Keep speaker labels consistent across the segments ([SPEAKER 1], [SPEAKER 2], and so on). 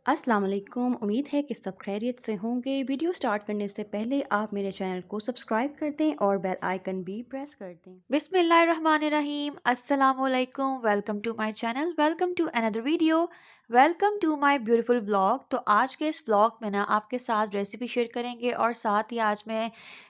[SPEAKER 1] अस्सलाम वालेकुम। उम्मीद है कि सब खैरियत से होंगे। वीडियो स्टार्ट करने से पहले आप मेरे चैनल को सब्सक्राइब कर दें और बेल आइकन भी प्रेस कर दें।
[SPEAKER 2] बिस्मिल्लाहिर्रहमानिर्रहीम। अस्सलामुअलैकुम। Welcome to my channel, welcome to another video, welcome to my beautiful vlog. तो आज के इस व्लॉग में ना आपके साथ रेसिपी शेयर करेंगे और साथ ही आज मैं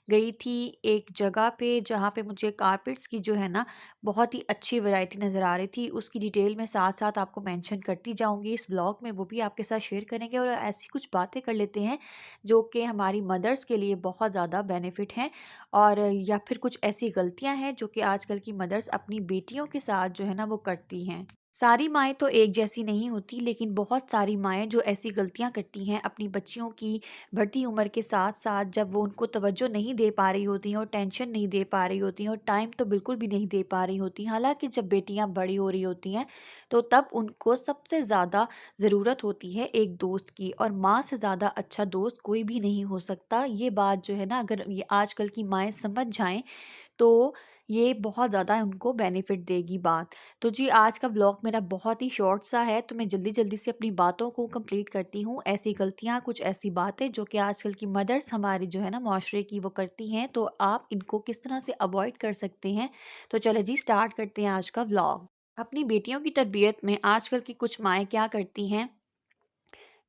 [SPEAKER 2] गई थी एक जगह पे जहाँ पे मुझे कारपेट्स की जो है ना बहुत ही अच्छी वैरायटी नज़र आ रही थी। उसकी डिटेल में साथ साथ आपको मेंशन करती जाऊँगी इस व्लॉग में, वो भी आपके साथ शेयर करेंगे और ऐसी कुछ बातें कर लेते हैं जो कि हमारी मदर्स के लिए बहुत ज़्यादा बेनिफिट हैं, और या फिर कुछ ऐसी गलतियां हैं जो कि आजकल की मदर्स अपनी बेटियों के साथ जो है ना वो करती हैं। सारी माएँ तो एक जैसी नहीं होती, लेकिन बहुत सारी माएँ जो ऐसी गलतियां करती हैं अपनी बच्चियों की बढ़ती उम्र के साथ साथ, जब वो उनको तवज्जो नहीं दे पा रही होती हैं और टेंशन नहीं दे पा रही होती हैं और टाइम तो बिल्कुल भी नहीं दे पा रही होती। हालांकि जब बेटियां बड़ी हो रही होती हैं तो तब उनको सबसे ज़्यादा ज़रूरत होती है एक दोस्त की, और माँ से ज़्यादा अच्छा दोस्त कोई भी नहीं हो सकता। ये बात जो है ना, अगर ये आजकल की माएँ समझ जाएँ तो ये बहुत ज़्यादा उनको बेनिफिट देगी बात। तो जी, आज का व्लॉग मेरा बहुत ही शॉर्ट सा है, तो मैं जल्दी-जल्दी से अपनी बातों को कंप्लीट करती हूँ। ऐसी गलतियाँ, कुछ ऐसी बातें जो कि आजकल की मदर्स हमारी जो है ना माशरे की वो करती हैं, तो आप इनको किस तरह से अवॉइड कर सकते हैं। तो चलें जी, स्टार्ट करते हैं आज का व्लॉग। अपनी बेटियों की तरबियत में आजकल की कुछ माएँ क्या करती हैं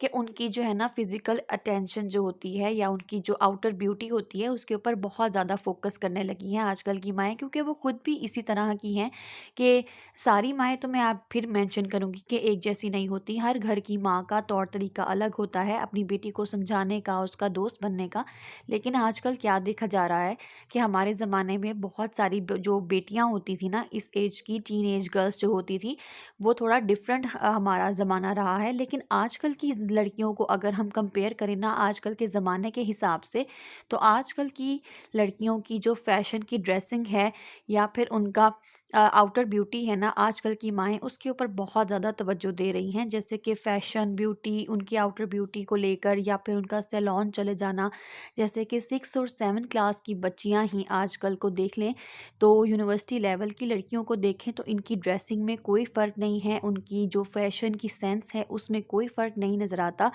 [SPEAKER 2] कि उनकी जो है ना फिज़िकल अटेंशन जो होती है या उनकी जो आउटर ब्यूटी होती है उसके ऊपर बहुत ज़्यादा फ़ोकस करने लगी हैं आजकल की माएँ, क्योंकि वो खुद भी इसी तरह की हैं कि सारी माएँ तो मैं आप फिर मेंशन करूँगी कि एक जैसी नहीं होती। हर घर की माँ का तौर तरीका अलग होता है अपनी बेटी को समझाने का, उसका दोस्त बनने का। लेकिन आजकल क्या देखा जा रहा है कि हमारे ज़माने में बहुत सारी जो बेटियाँ होती थी ना इस एज की, टीन एज गर्ल्स जो होती थी, वो थोड़ा डिफरेंट हमारा ज़माना रहा है। लेकिन आजकल की लड़कियों को अगर हम कंपेयर करें ना आजकल के ज़माने के हिसाब से, तो आजकल की लड़कियों की जो फैशन की ड्रेसिंग है या फिर उनका आउटर ब्यूटी है ना, आजकल की माएँ उसके ऊपर बहुत ज़्यादा तवज्जो दे रही हैं। जैसे कि फ़ैशन, ब्यूटी, उनकी आउटर ब्यूटी को लेकर या फिर उनका सैलून चले जाना। जैसे कि 6 और 7 क्लास की बच्चियाँ ही आजकल को देख लें, तो यूनिवर्सिटी लेवल की लड़कियों को देखें तो इनकी ड्रेसिंग में कोई फ़र्क नहीं है, उनकी जो फ़ैशन की सेंस है उसमें कोई फ़र्क नहीं नज़र आता।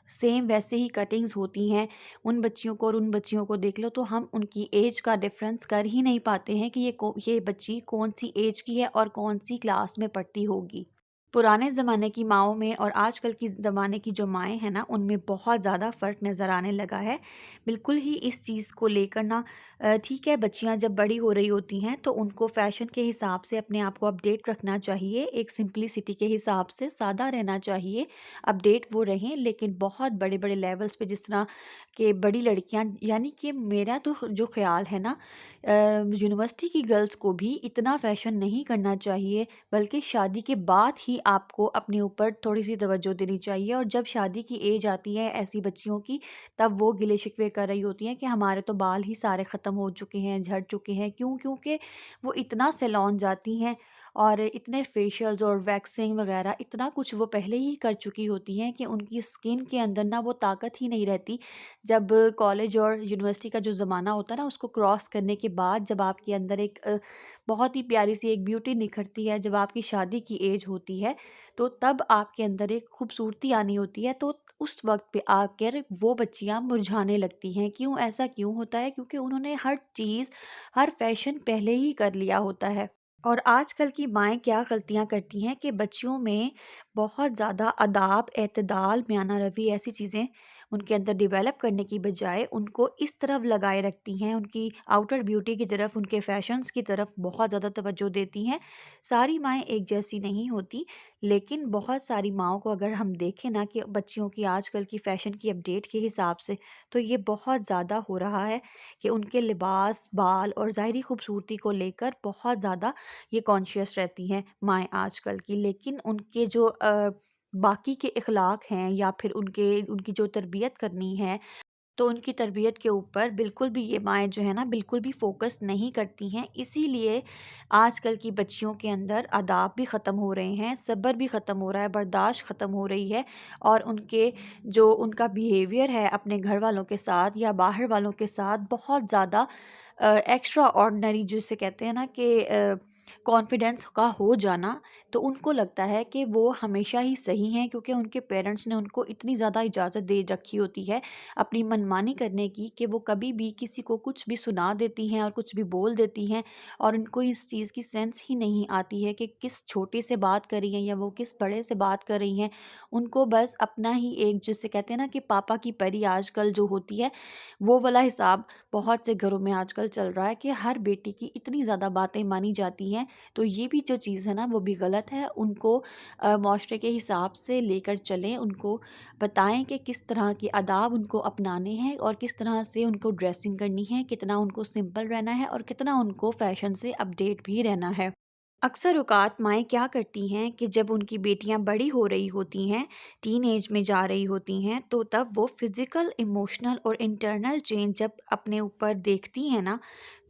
[SPEAKER 2] सेम वैसे ही कटिंग्स होती हैं उन बच्चियों को और उन बच्चियों को देख लो तो हम उनकी एज का डिफ़रेंस कर ही नहीं पाते हैं कि ये बच्ची कौन-सी एज की है और कौन-सी क्लास में पढ़ती होगी। पुराने ज़माने की माँओं में और आजकल की ज़माने की जो माएँ हैं ना, उनमें बहुत ज़्यादा फ़र्क नज़र आने लगा है। बिल्कुल ही इस चीज़ को लेकर ना ठीक है, बच्चियाँ जब बड़ी हो रही होती हैं तो उनको फ़ैशन के हिसाब से अपने आप को अपडेट रखना चाहिए, एक सिंप्लिसिटी के हिसाब से सादा रहना चाहिए, अपडेट वो रहें। लेकिन बहुत बड़े-बड़े लेवल्स पे जिस तरह के बड़ी लड़कियाँ, यानी कि मेरा तो जो ख़्याल है ना, यूनिवर्सिटी की गर्ल्स को भी इतना फ़ैशन नहीं करना चाहिए, बल्कि शादी के बाद ही आपको अपने ऊपर थोड़ी-सी तवज्जो देनी चाहिए। और जब शादी की एज आती है ऐसी बच्चियों की, तब वो गिले-शिकवे कर रही होती हैं कि हमारे तो बाल ही सारे ख़त्म हो चुके हैं, झड़ चुके हैं। क्यों? क्योंकि वो इतना सैलून जाती हैं और इतने फेशियल्स और वैक्सिंग वग़ैरह इतना कुछ वो पहले ही कर चुकी होती हैं कि उनकी स्किन के अंदर ना वो ताकत ही नहीं रहती। जब कॉलेज और यूनिवर्सिटी का जो ज़माना होता है ना, उसको क्रॉस करने के बाद जब आपके अंदर एक बहुत ही प्यारी सी एक ब्यूटी निखरती है, जब आपकी शादी की एज होती है, तो तब आपके अंदर एक खूबसूरती आनी होती है। तो उस वक़्त पे आकर वो बच्चियाँ मुरझाने लगती हैं। क्यों? ऐसा क्यों होता है? क्योंकि उन्होंने हर चीज़, हर फ़ैशन पहले ही कर लिया होता है। और आजकल की माएँ क्या गलतियाँ करती हैं कि बच्चियों में बहुत ज़्यादा अदाब, एतदाल, म्याना रवि ऐसी चीज़ें उनके अंदर डेवलप करने की बजाय उनको इस तरफ लगाए रखती हैं, उनकी आउटर ब्यूटी की तरफ, उनके फैशंस की तरफ बहुत ज़्यादा तवज्जो देती हैं। सारी माएँ एक जैसी नहीं होती, लेकिन बहुत सारी माँओं को अगर हम देखें ना कि बच्चियों की आजकल की फ़ैशन की अपडेट के हिसाब से, तो ये बहुत ज़्यादा हो रहा है कि उनके लिबास, बाल और ज़ाहिरी खूबसूरती को लेकर बहुत ज़्यादा ये कॉन्शियस रहती हैं माएँ आजकल की। लेकिन उनके जो बाकी के इख़लाक़ हैं या फिर उनकी जो तरबियत करनी है, तो उनकी तरबियत के ऊपर बिल्कुल भी ये माएँ जो है ना बिल्कुल भी फ़ोकस नहीं करती हैं। इसीलिए आजकल की बच्चियों के अंदर आदाब भी ख़त्म हो रहे हैं, सब्र भी ख़त्म हो रहा है, बर्दाश्त ख़त्म हो रही है, और उनके जो उनका बिहेवियर है अपने घर वालों के साथ या बाहर वालों के साथ बहुत ज़्यादा एक्स्ट्रा ऑर्डिनरी जिसे कहते हैं ना कि कॉन्फिडेंस का हो जाना, तो उनको लगता है कि वो हमेशा ही सही हैं, क्योंकि उनके पेरेंट्स ने उनको इतनी ज़्यादा इजाज़त दे रखी होती है अपनी मनमानी करने की, कि वो कभी भी किसी को कुछ भी सुना देती हैं और कुछ भी बोल देती हैं, और उनको इस चीज़ की सेंस ही नहीं आती है कि किस छोटे से बात कर रही हैं या वो किस बड़े से बात कर रही हैं। उनको बस अपना ही एक, जिसे कहते हैं ना कि पापा की परी आजकल जो होती है, वो वाला हिसाब बहुत से घरों में आजकल चल रहा है कि हर बेटी की इतनी ज़्यादा बातें मानी जाती हैं। तो ये भी जो चीज़ है ना वो भी गलत है। उनको माशरे के हिसाब से लेकर चलें, उनको बताएँ कि किस तरह के आदाब उनको अपनाने हैं और किस तरह से उनको ड्रेसिंग करनी है, कितना उनको सिंपल रहना है और कितना उनको फ़ैशन से अपडेट भी रहना है। अक्सर औक़ात माएँ क्या करती हैं कि जब उनकी बेटियाँ बड़ी हो रही होती हैं, टीन एज में जा रही होती हैं, तो तब वो फ़िज़िकल, इमोशनल और इंटरनल चेंज जब अपने ऊपर देखती हैं ना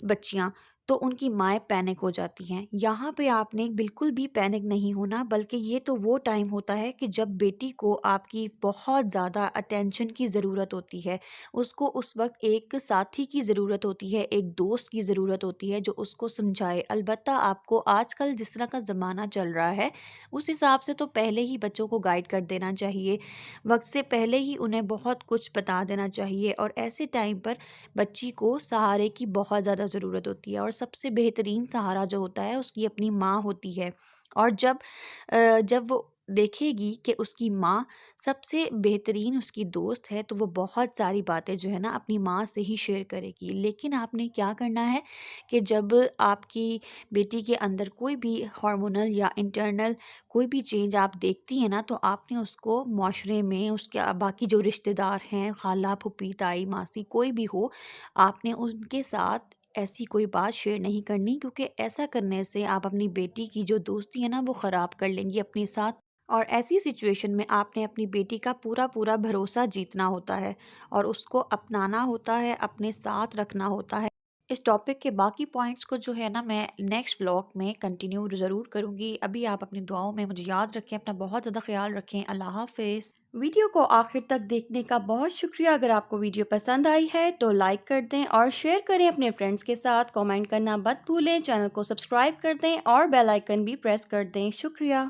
[SPEAKER 2] बच्चियाँ, तो उनकी माएँ पैनिक हो जाती हैं। यहाँ पे आपने बिल्कुल भी पैनिक नहीं होना, बल्कि ये तो वो टाइम होता है कि जब बेटी को आपकी बहुत ज़्यादा अटेंशन की ज़रूरत होती है। उसको उस वक़्त एक साथी की ज़रूरत होती है, एक दोस्त की ज़रूरत होती है जो उसको समझाए। अलबत्ता आपको आजकल जिस तरह का ज़माना चल रहा है, उस हिसाब से तो पहले ही बच्चों को गाइड कर देना चाहिए। वक़्त से पहले ही उन्हें बहुत कुछ बता देना चाहिए, और ऐसे टाइम पर बच्ची को सहारे की बहुत ज़्यादा ज़रूरत होती है, और सबसे बेहतरीन सहारा जो होता है उसकी अपनी माँ होती है। और जब वो देखेगी कि उसकी माँ सबसे बेहतरीन उसकी दोस्त है, तो वो बहुत सारी बातें जो है ना अपनी माँ से ही शेयर करेगी। लेकिन आपने क्या करना है कि जब आपकी बेटी के अंदर कोई भी हार्मोनल या इंटरनल कोई भी चेंज आप देखती हैं ना, तो आपने उसको माशरे में उसके बाकी जो रिश्तेदार हैं, खाला, फूफी, ताई, मासी कोई भी हो, आपने उनके साथ ऐसी कोई बात शेयर नहीं करनी, क्योंकि ऐसा करने से आप अपनी बेटी की जो दोस्ती है ना वो ख़राब कर लेंगी अपने साथ। और ऐसी सिचुएशन में आपने अपनी बेटी का पूरा पूरा भरोसा जीतना होता है, और उसको अपनाना होता है, अपने साथ रखना होता है। इस टॉपिक के बाकी पॉइंट्स को जो है ना मैं नेक्स्ट व्लॉग में कंटिन्यू ज़रूर करूँगी। अभी आप अपनी दुआओं में मुझे याद रखें, अपना बहुत ज़्यादा ख्याल रखें। अल्लाह हाफ़िज़।
[SPEAKER 1] वीडियो को आखिर तक देखने का बहुत शुक्रिया। अगर आपको वीडियो पसंद आई है तो लाइक कर दें और शेयर करें अपने फ्रेंड्स के साथ। कमेंट करना मत भूलें। चैनल को सब्सक्राइब कर दें और बेल आइकन भी प्रेस कर दें। शुक्रिया।